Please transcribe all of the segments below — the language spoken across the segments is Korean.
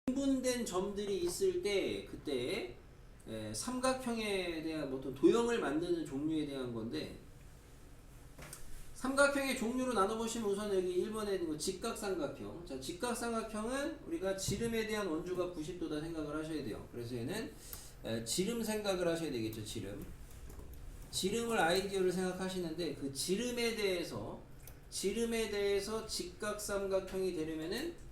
분된 점들이 있을 때 그때 삼각형에 대한 어떤 도형을 만드는 종류에 대한 건데, 삼각형의 종류로 나눠보시면 우선 여기 1번에 있는 거 직각삼각형. 자, 직각삼각형은 우리가 지름에 대한 원주가 90도다 생각을 하셔야 돼요. 그래서 얘는 지름 생각을 하셔야 되겠죠. 지름을 아이디어를 생각하시는데, 그 지름에 대해서 직각삼각형이 되려면은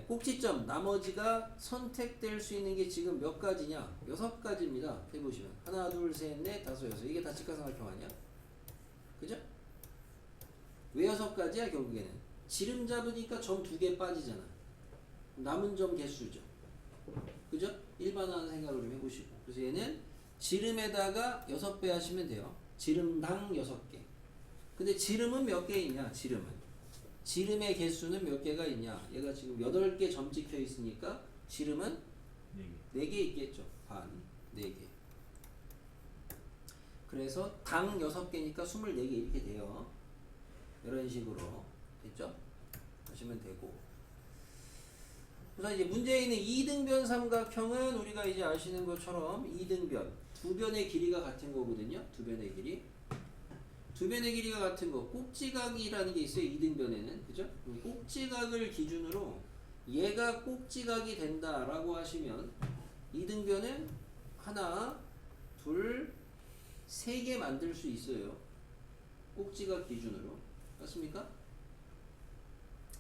꼭지점 나머지가 선택될 수 있는 게 지금 몇 가지냐? 6가지입니다. 해보시면 하나, 둘, 셋, 넷, 다섯, 여섯. 이게 다 직각삼각형 아니야? 그죠? 왜 6가지야? 결국에는 지름 잡으니까 점 2개 빠지잖아. 남은 점 개수죠. 그죠? 일반화하는 생각을 좀 해보시고. 그래서 얘는 지름에다가 6배 하시면 돼요. 지름당 6개. 근데 지름은 몇 개 있냐? 지름의 개수는 몇 개가 있냐? 얘가 지금 8개 점 찍혀 있으니까 지름은 4개 있겠죠. 반 4개. 그래서 당 6개니까 24개 이렇게 돼요. 이런 식으로 됐죠? 하시면 되고. 우선 이제 문제에 있는 이등변 삼각형은 우리가 이제 아시는 것처럼 이등변, 두 변의 길이가 같은 거거든요. 두 변의 길이가 같은 거. 꼭지각이라는 게 있어요. 이등변에는. 그죠? 꼭지각을 기준으로 얘가 꼭지각이 된다라고 하시면 이등변은 하나, 둘, 3개 만들 수 있어요. 꼭지각 기준으로. 맞습니까?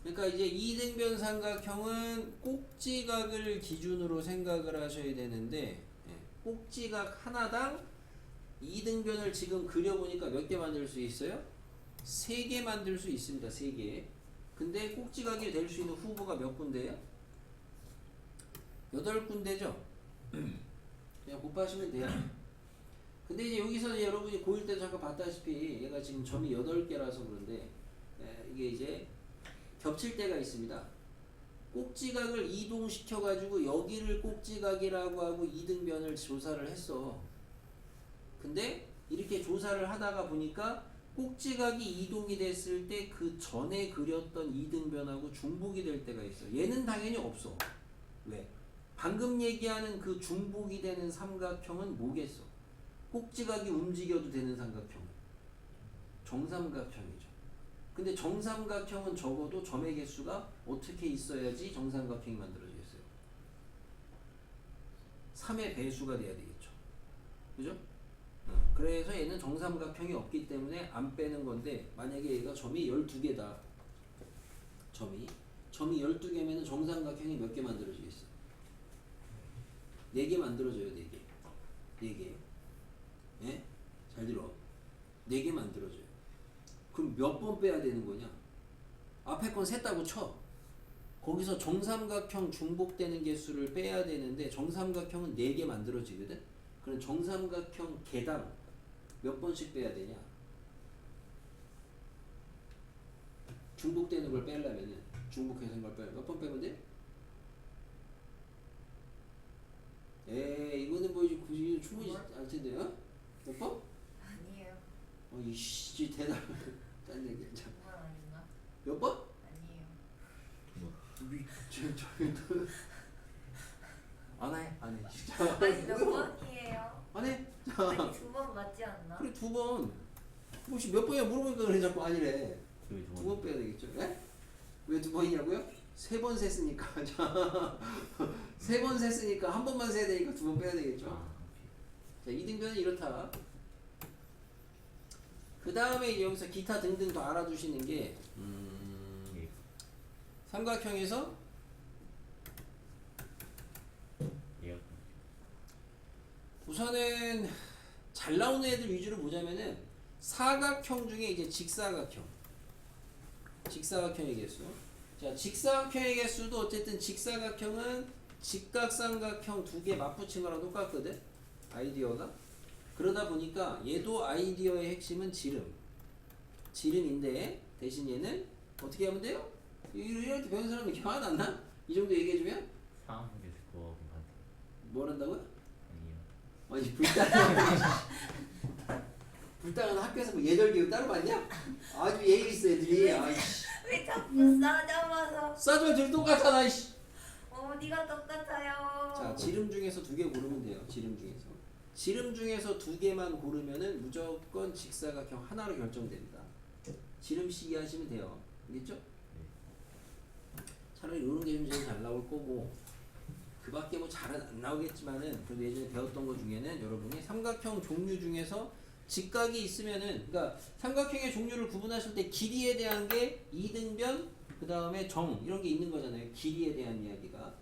그러니까 이제 이등변 삼각형은 꼭지각을 기준으로 생각을 하셔야 되는데, 꼭지각 하나당 이등변을 지금 그려보니까 몇 개 만들 수 있어요? 3개 만들 수 있습니다. 3개. 근데 꼭지각이 될 수 있는 후보가 몇 군데예요? 8군데죠? 그냥 곱하시면 돼요. 근데 이제 여기서 이제 여러분이 고1 때 잠깐 봤다시피 얘가 지금 점이 8개라서 그런데 이게 이제 겹칠 때가 있습니다. 꼭지각을 이동시켜 가지고 여기를 꼭지각이라고 하고 이등변을 조사를 했어. 근데 이렇게 조사를 하다가 보니까 꼭지각이 이동이 됐을 때 그 전에 그렸던 이등변하고 중복이 될 때가 있어. 얘는 당연히 없어. 왜? 방금 얘기하는 그 중복이 되는 삼각형은 뭐겠어? 꼭지각이 움직여도 되는 삼각형. 정삼각형이죠. 근데 정삼각형은 적어도 점의 개수가 어떻게 있어야지 정삼각형이 만들어지겠어요? 3의 배수가 돼야 되겠죠. 그죠? 그래서 얘는 정삼각형이 없기 때문에 안 빼는 건데, 만약에 얘가 점이 12개다. 점이 12개면 정삼각형이 몇 개 만들어지겠어? 4개 만들어져요. 4개. 예? 잘 들어. 4개 만들어져요. 그럼 몇 번 빼야 되는 거냐? 앞에 건 셌다고 쳐. 거기서 정삼각형 중복되는 개수를 빼야 되는데, 정삼각형은 4개 만들어지거든? 그럼 정삼각형 개당 몇 번씩 빼야 되냐? 중복되는 걸 빼려면은, 중복해서 걸 빼려면 몇 번 빼면 돼? 이거는 뭐 굳이 충분히 알 텐데, 어? 몇 번? 아니에요. 이씨, 대답을. 딴 얘기. 정말 아닌가? 몇 번? 아니에요. 안 해. 진짜. 아니 몇 번이에요? 안 해? 아니 2번 맞지 않나? 그래, 2번. 혹시 몇 번이야 물어보니까 그래 자꾸 아니래. 2번 빼야 되겠죠? 예? 왜 2번이냐고요? 3번 셌으니까. 3번 셌으니까 한 번만 세야 되니까 2번 빼야 되겠죠? 자, 이등변은 이렇다. 그 다음에 이제 여기서 기타 등등 더 알아두시는 게, 삼각형에서 우선은 잘 나오는 애들 위주로 보자면은 사각형 중에 이제 직사각형의 개수. 자, 직사각형의 개수도 어쨌든 직사각형은 직각삼각형 2개 맞붙인 거랑 똑같거든. 아이디어가. 그러다 보니까 얘도 아이디어의 핵심은 지름인데, 대신 얘는 어떻게 하면 돼요? 이렇게 배운 사람이 이렇게 화가 났나? 이 정도 얘기해주면? 뭘 한다고요? 아니, 불당은 학교에서 뭐 예절 교육 따로 받냐? 아주 예의 있어 애들이. 아이씨. 왜 자꾸 싸잡아서? 싸줘 둘 똑같잖아. 이씨. 어머니 어디가 똑같아요? 자, 지름 중에서 두 개 고르면 돼요. 지름 중에서. 지름 중에서 두 개만 고르면은 무조건 직사각형 하나로 결정됩니다. 지름 시기 하시면 돼요. 알겠죠? 차라리 이런 게 좀 제일 잘 나올 거고, 그 밖에 뭐 잘은 안 나오겠지만은, 그래도 예전에 배웠던 것 중에는 여러분이 삼각형 종류 중에서 직각이 있으면은, 그러니까 삼각형의 종류를 구분하실 때 길이에 대한 게 이등변, 그 다음에 정, 이런 게 있는 거잖아요. 길이에 대한 이야기가.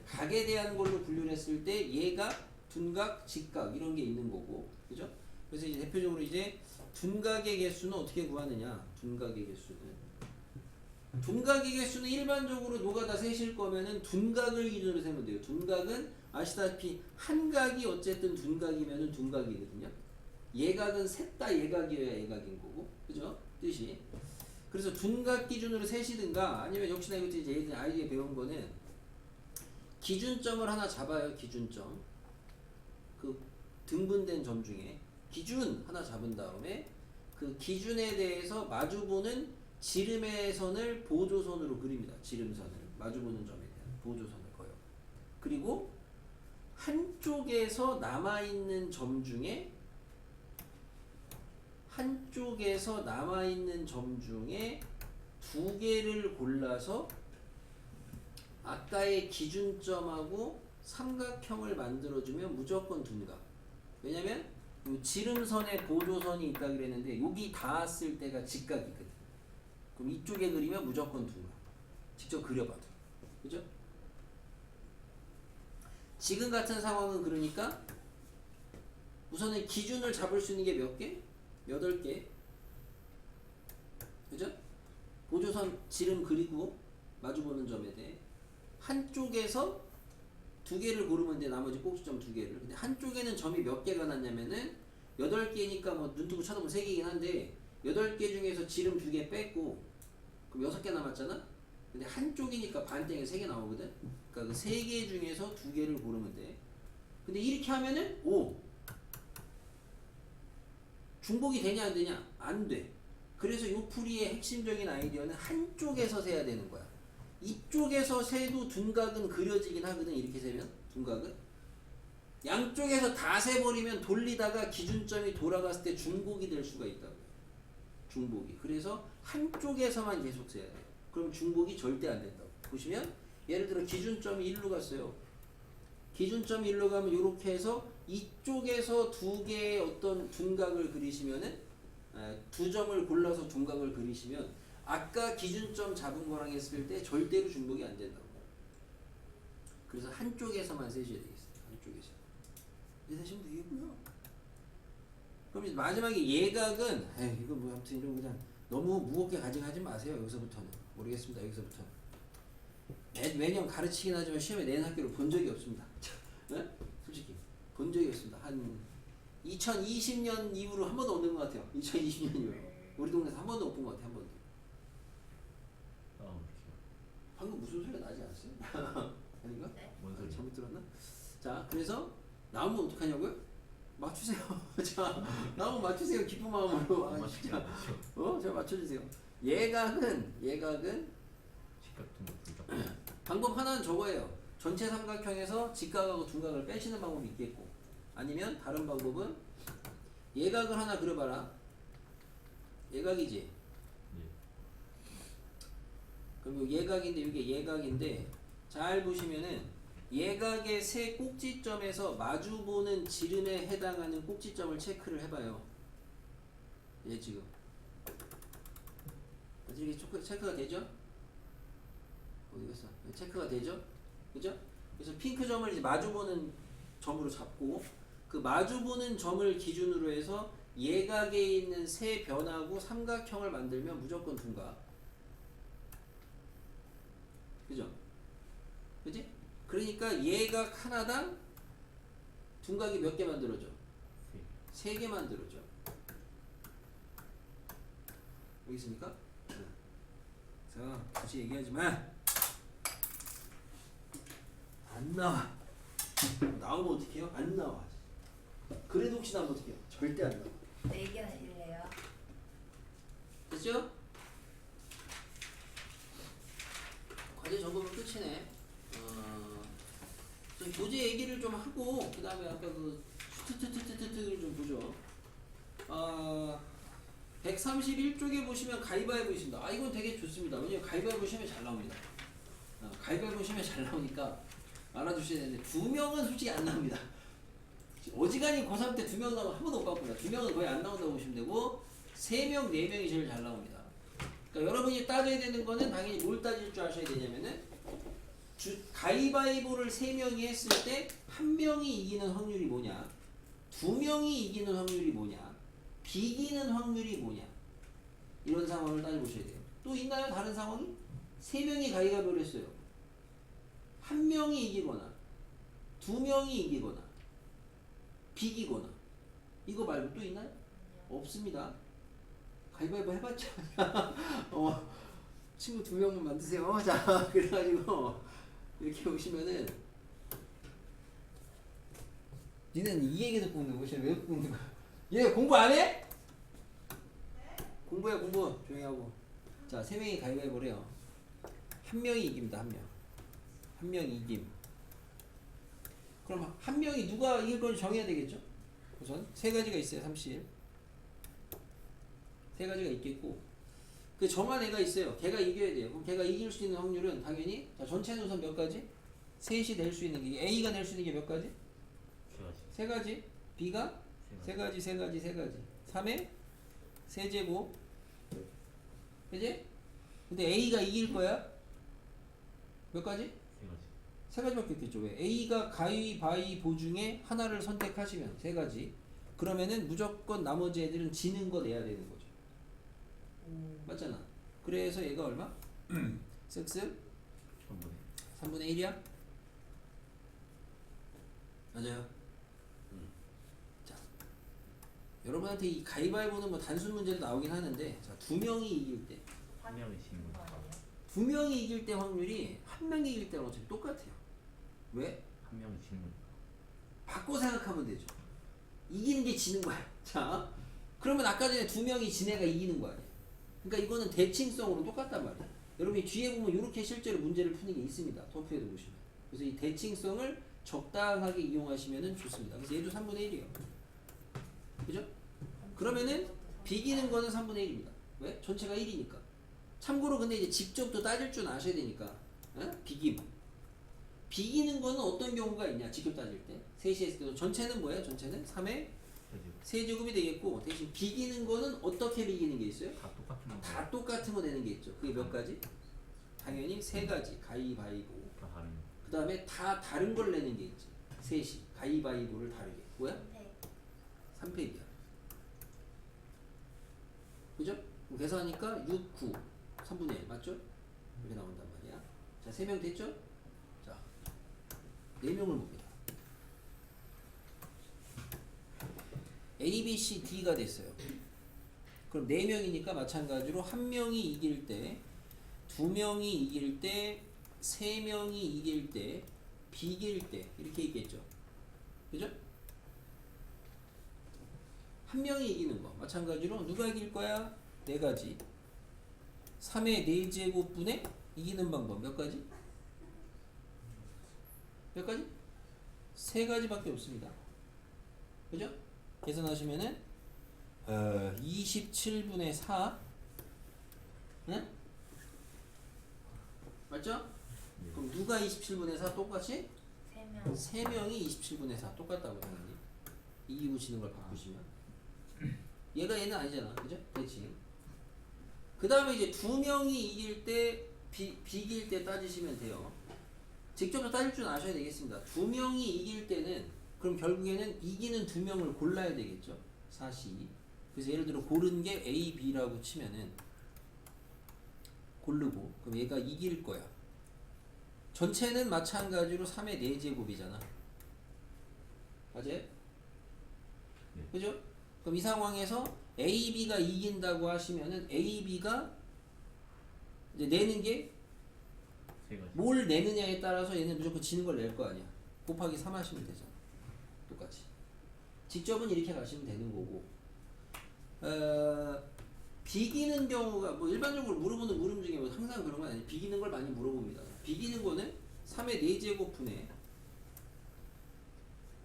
각에 대한 걸로 분류를 했을 때 얘가 둔각, 직각 이런 게 있는 거고, 그죠? 그래서 이제 대표적으로 이제 둔각의 개수는 어떻게 구하느냐? 둔각의 개수는 일반적으로 노가다 세실 거면은 둔각을 기준으로 세면 돼요. 둔각은 아시다시피 한 각이 어쨌든 둔각이면은 둔각이거든요. 예각은 셋 다 예각이어야 예각인 거고, 그죠? 뜻이. 그래서 둔각 기준으로 세시든가 아니면 역시나 이것도 이제 예전에 아이디에 배운 거는 기준점을 하나 잡아요. 기준점. 그 등분된 점 중에 기준 하나 잡은 다음에 그 기준에 대해서 마주보는 지름의 선을 보조선으로 그립니다. 지름선을 마주보는 점에 대한 보조선을 그어요. 그리고 한쪽에서 남아있는 점 중에 두 개를 골라서 아까의 기준점하고 삼각형을 만들어주면 무조건 둔각. 왜냐면 요 지름선에 보조선이 있다 그랬는데 여기 닿았을 때가 직각이거든. 그럼 이쪽에 그리면 무조건 둔각. 직접 그려봐도. 그죠? 지금 같은 상황은 그러니까 우선은 기준을 잡을 수 있는 게 몇 개? 8개. 그죠? 보조선 지름 그리고 마주보는 점에 대해 한쪽에서 두 개를 고르면 돼. 나머지 꼭지점 두 개를. 근데 한쪽에는 점이 몇 개가 났냐면은 8개니까 뭐 눈뜨고 쳐다보면 3개긴 한데 8개 중에서 지름 2개 뺐고 그럼 6개 남았잖아? 근데 한쪽이니까 반땡에 3개 나오거든? 그러니까 그 3개 중에서 2개를 고르면 돼. 근데 이렇게 하면은 중복이 되냐 안 되냐? 안 돼. 그래서 요 풀이의 핵심적인 아이디어는 한쪽에서 세야 되는 거야. 이쪽에서 세도 둔각은 그려지긴 하거든. 이렇게 세면 둔각은 양쪽에서 다 세버리면 돌리다가 기준점이 돌아갔을 때 중복이 될 수가 있다고. 중복이. 그래서 한쪽에서만 계속 세야 돼. 그럼 중복이 절대 안 된다고. 보시면 예를 들어 기준점이 1로 갔어요. 기준점이 1로 가면 이렇게 해서 이쪽에서 두 개의 어떤 둔각을 그리시면은 두 점을 골라서 둔각을 그리시면 아까 기준점 잡은 거랑 했을 때 절대로 중복이 안 된다고. 그래서 한쪽에서만 세셔야 되겠어요. 한쪽에서. 이렇게 세시면 되겠고요. 그럼 이제 마지막에 예각은 이거 뭐 아무튼 이런 그냥 너무 무겁게 가져가지 마세요. 여기서부터는 모르겠습니다. 여기서부터 매년 가르치긴 하지만 시험에 내는 학교를 본 적이 없습니다. 네? 솔직히 본 적이 없습니다. 한 2020년 이후로 한 번도 없는 것 같아요. 2020년 이후로 우리 동네에서 한 번도 못 본 것 같아요. 한 번도. 방금 무슨 소리가 나지 않았어요? 아닌가? 네. 뭔 소리? 잘못 들었나? 자, 그래서 나오면 어떡하냐고요? 맞추세요. 자, 나오면 맞추세요. 기쁜 마음으로. 아, 진짜. 잘 맞춰주세요. 예각은 방법 하나는 저거예요. 전체 삼각형에서 직각하고 둔각을 빼시는 방법이 있겠고, 아니면 다른 방법은 예각을 하나 그려봐라. 예각이지? 그럼 요 예각인데 이게 예각인데 잘 보시면은 예각의 세 꼭지점에서 마주보는 지름에 해당하는 꼭지점을 체크를 해봐요. 예, 지금 이게 체크가 되죠? 어디 갔어? 체크가 되죠? 그죠? 그래서 핑크 점을 이제 마주보는 점으로 잡고 그 마주보는 점을 기준으로 해서 예각에 있는 세 변하고 삼각형을 만들면 무조건 둔각. 그죠? 그지? 그러니까 예각 하나당 둔각이 몇 개 만들어져? 3개 만들어져. 여기 있습니까? 자, 굳이 얘기하지만 안 나와. 나오면 어떡해요? 안 나와. 그래도 혹시 나오면 어떡해요? 절대 안 나와. 얘기하실래요? 됐죠? 과제 적으면 끝이네. 교재 얘기를 좀 하고 그 다음에 아까 그 슈트트트트트를 좀 보죠. 131쪽에 보시면 가위바위보 있습니다. 이건 되게 좋습니다. 왜냐면 가위바위보 시험에 잘 나옵니다. 가위바위보 시험에 잘 나오니까 알아두셔야 되는데 2명은 솔직히 안 나옵니다. 어지간히 고3 때 2명 나오면 한 번도 못 봤고요. 2명은 거의 안 나온다고 보시면 되고 3명, 4명이 제일 잘 나옵니다. 그러니까 여러분이 따져야 되는 거는 당연히 뭘 따질 줄 아셔야 되냐면은 가위바위보를 3명이 했을 때 1명이 이기는 확률이 뭐냐, 2명이 이기는 확률이 뭐냐, 비기는 확률이 뭐냐, 이런 상황을 따져보셔야 돼요. 또 있나요? 다른 상황이? 3명이 가위바위보를 했어요. 1명이 이기거나 2명이 이기거나 비기거나 이거 말고 또 있나요? 없습니다. 가위바위보 해봤자 친구 2명만 만드세요. 자, 그래가지고 이렇게 보시면은 니는 이 얘기 듣고 있는 거야? 왜 듣고 있는 거야? 얘 공부 안 해? 공부해 공부. 조용히 하고. 자, 3명이 가위바위보를 해요. 1명이 이깁니다. 1명이 이김. 그럼 1명이 누가 이길 걸 정해야 되겠죠? 우선 3가지가 있어요. 30. 3가지가 있겠고 그 정한 애가 있어요. 걔가 이겨야 돼요. 그럼 걔가 이길 수 있는 확률은 당연히 자, 전체는 우선 몇 가지? 셋이 낼 수 있는 게 A가 낼 수 있는 게 몇 가지? 3가지. B가 3가지. 3에 세제곱. 그지? 근데 A가 이길 거야? 몇 가지? 3가지밖에 없겠죠. 왜? A가 가위바위보 중에 하나를 선택하시면 3가지. 그러면은 무조건 나머지 애들은 지는 거 내야 되는 거죠. 맞잖아. 그래서 얘가 얼마? 6? 3분의 1이야? 맞아요. 자, 여러분한테 이 가위바위보는 뭐 단순 문제도 나오긴 하는데 자, 2명이 이길 때 1명이 지는 거. 2명이 이길 때 확률이 1명이 이길 때랑 어차피 똑같아요. 왜? 1명이 지는 거. 바꿔 생각하면 되죠. 이기는 게 지는 거야. 자, 그러면 아까 전에 2명이 진 애가 이기는 거 아니야. 그러니까 이거는 대칭성으로 똑같단 말이야. 여러분이 뒤에 보면 이렇게 실제로 문제를 푸는 게 있습니다. 토프에도 보시면. 그래서 이 대칭성을 적당하게 이용하시면 좋습니다. 그래서 얘도 3분의 1이에요. 그죠? 그러면은 비기는 거는 3분의 1입니다. 왜? 전체가 1이니까. 참고로 근데 이제 직접 또 따질 줄 아셔야 되니까. 비김. 비기는 거는 어떤 경우가 있냐? 직접 따질 때. 셋이 했을 때도 전체는 뭐예요? 전체는 3의 세제곱이 되겠고 대신 비기는 거는 어떻게 비기는 게 있어요? 다 똑같은 거. 다 똑같은 거 되는 게 있죠. 그게 몇 가지? 당연히 3가지. 가위바위보. 다 다른 거. 그 다음에 다 다른 걸 내는 게 있지. 셋이 가위바위보를 다르게. 뭐야? 네. 3팩이야. 그죠? 그럼 계산하니까 6, 9, 3분의 1 맞죠? 이렇게 나온단 말이야. 자, 3명 됐죠? 자, 4명을 봅니다. A, B, C, D가 됐어요. 그럼 4명이니까 마찬가지로 1명이 이길 때, 2명이 이길 때, 3명이 이길 때, 비길 때 이렇게 있겠죠. 그죠? 1명이 이기는 거 마찬가지로 누가 이길 거야? 4가지. 3의 4제곱분의 이기는 방법 몇 가지? 몇 가지? 3가지밖에 없습니다. 그죠? 계산하시면은 27분의 4 응? 맞죠? 그럼 누가 27분의 4 똑같이? 3명. 3명이 27분의 4 똑같다고 당연히 이기고 지는 걸 바꾸시면 얘가 얘는 아니잖아. 그죠? 대칭. 그 다음에 이제 2명이 이길 때 비길 때 따지시면 돼요. 직접 따질 줄 아셔야 되겠습니다. 2명이 이길 때는 그럼 결국에는 이기는 2명을 골라야 되겠죠. 사시. 그래서 예를 들어 고른 게 A, B라고 치면은 고르고 그럼 얘가 이길 거야. 전체는 마찬가지로 3의 4제곱이잖아. 맞아요? 네. 그죠? 그럼 이 상황에서 A, B가 이긴다고 하시면은 A, B가 이제 내는 게 뭘 3가지. 내느냐에 따라서 얘는 무조건 지는 걸 낼 거 아니야. 곱하기 3 하시면 되잖아. 똑같이. 직접은 이렇게 가시면 되는 거고. 비기는 경우가 뭐 일반적으로 물어보는 물음 중에 뭐 항상 그런 건 아니에요. 비기는 걸 많이 물어봅니다. 비기는 거는 3의 4제곱분의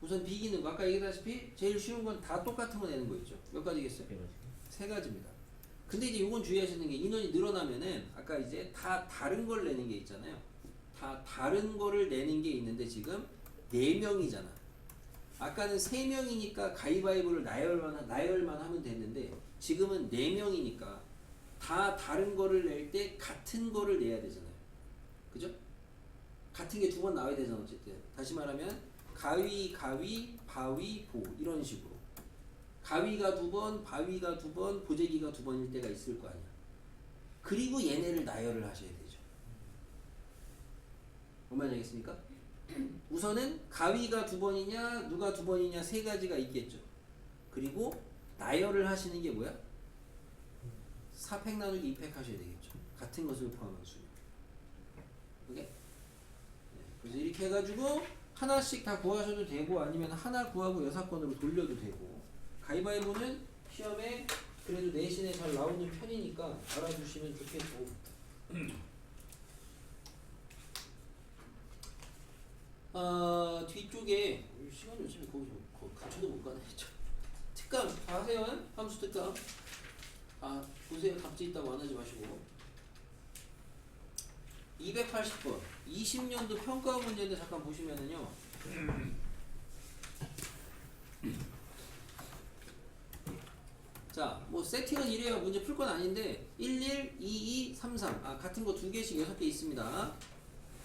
우선 비기는 거 아까 얘기했다시피 제일 쉬운 건 다 똑같은 거 내는 거 있죠. 몇 가지겠어요? 네 가지. 세 가지입니다. 근데 이제 이건 주의하시는 게 인원이 늘어나면은 아까 이제 다 다른 걸 내는 게 있잖아요. 다 다른 거를 내는 게 있는데 지금 4명이잖아. 아까는 3명이니까 가위바위보를 나열만 하면 됐는데 지금은 4명이니까 다 다른 거를 낼 때 같은 거를 내야 되잖아요. 그죠? 같은 게 2번 나와야 되잖아. 어쨌든 다시 말하면 가위, 바위, 보 이런 식으로 가위가 2번, 바위가 2번, 보재기가 2번일 때가 있을 거 아니야. 그리고 얘네를 나열을 하셔야 되죠. 뭔 말인지 알겠습니까? 우선은 가위가 2번이냐 누가 2번이냐 세 가지가 있겠죠. 그리고 나열을 하시는 게 뭐야? 4팩 나누기 2팩 하셔야 되겠죠. 같은 것을 포함한 수. 오케이? 네, 그래서 이렇게 해가지고 하나씩 다 구하셔도 되고 아니면 하나 구하고 6건으로 돌려도 되고 가위바위보는 시험에 그래도 내신에 잘 나오는 편이니까 알아두시면 좋겠고 뒤쪽에 시간이 어차피 거기서 갇혀도 못 가네. 특강 다 하세요. 함수 특강 보세요. 답지 있다고 안 하지 마시고 280번 20년도 평가 문제인데 잠깐 보시면은요 자, 뭐 세팅은 이래요. 문제 풀 건 아닌데 11, 22, 33 같은 거 2개씩 6개 있습니다.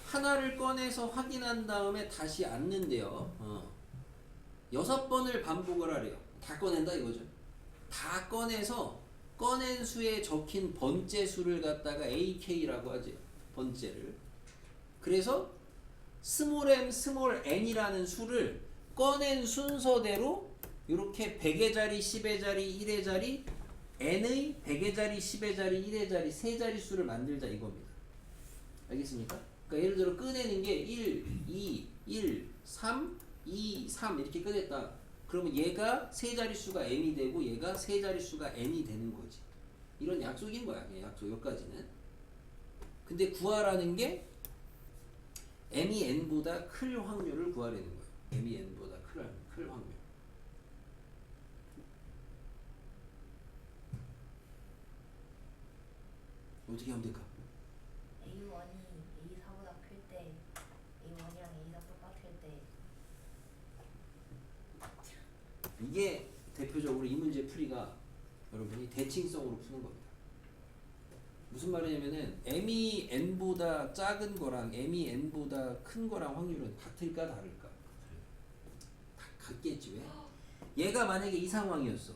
하나를 꺼내서 확인한 다음에 다시 앉는데요. 6번을 반복을 하래요. 다 꺼낸다 이거죠. 다 꺼내서 꺼낸 수에 적힌 번째 수를 갖다가 AK라고 하죠. 번째를. 그래서 스몰 m, 스몰 n이라는 수를 꺼낸 순서대로 이렇게 100의 자리, 10의 자리, 1의 자리, n의 100의 자리, 10의 자리, 1의 자리, 세 자리 수를 만들자 이겁니다. 알겠습니까? 그러니까 예를 들어 꺼내는 게 1, 2, 1, 3, 2, 3 이렇게 꺼냈다. 그러면 얘가 세 자리 수가 m이 되고 얘가 세 자리 수가 n이 되는 거지. 이런 약속인 거야. 그냥 약속 여기까지는. 근데 구하라는 게 m이 n보다 클 확률을 구하라는 거예요. m이 n보다 클 확률. 어떻게 하면 될까? A1이 A4보다 클 때 A1이랑 A4 똑같을 때 이게 대표적으로 이 문제 풀이가 여러분이 대칭성으로 푸는 겁니다. 무슨 말이냐면은 m이 n보다 작은 거랑 m이 n보다 큰 거랑 확률은 같을까 다를까? 같겠지. 왜? 얘가 만약에 이 상황이었어.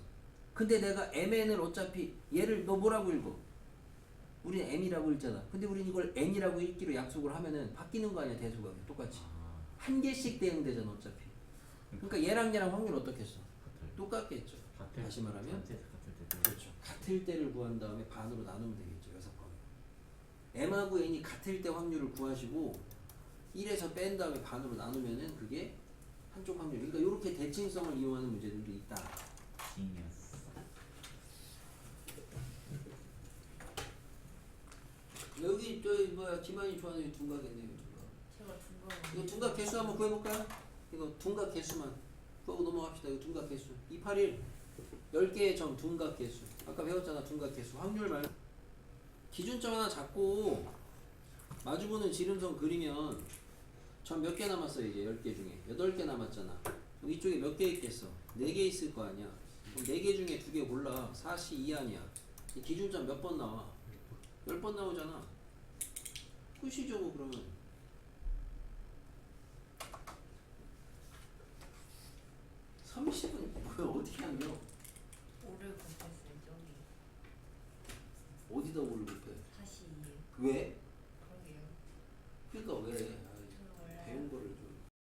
근데 내가 mn을 어차피 얘를 너 뭐라고 읽어? 우리는 m이라고 읽잖아. 근데 우리는 이걸 n이라고 읽기로 약속을 하면은 바뀌는 거 아니야 대수가 똑같이. 한 개씩 대응되잖아 어차피. 그러니까 얘랑 확률 어떻겠어? 똑같겠죠. 다시 말하면 그렇죠. 같을 때를 구한 다음에 반으로 나누면 되겠죠. 6건. m하고 n이 같을 때 확률을 구하시고 1에서 뺀 다음에 반으로 나누면은 그게 한쪽 확률. 그러니까 이렇게 대칭성을 이용하는 문제들도 있다. 지니어스. 여기 저 뭐야 김한이 좋아하는 이 둔각이네요. 둔각. 제가 이거 둔각 개수 한번 구해볼까요? 이거 둔각 개수만 구하고 넘어갑시다. 이거 둔각 개수 281 10개의 점 둔각 개수 아까 배웠잖아. 둔각 개수 확률 말 기준점 하나 잡고 마주보는 지름선 그리면 점 몇 개 남았어요? 이제 10개 중에 8개 남았잖아. 그럼 이쪽에 몇 개 있겠어? 4개 있을 거 아니야. 그럼 4개 중에 2개 골라. 4시 2 아니야. 이 기준점 몇 번 나와? 10번 나오잖아. 끝이죠 뭐 그러면. (30분) 뭐야 어떻게 하냐? 5를 곱했어요 저기 어디다 5를 곱해? 42. 왜?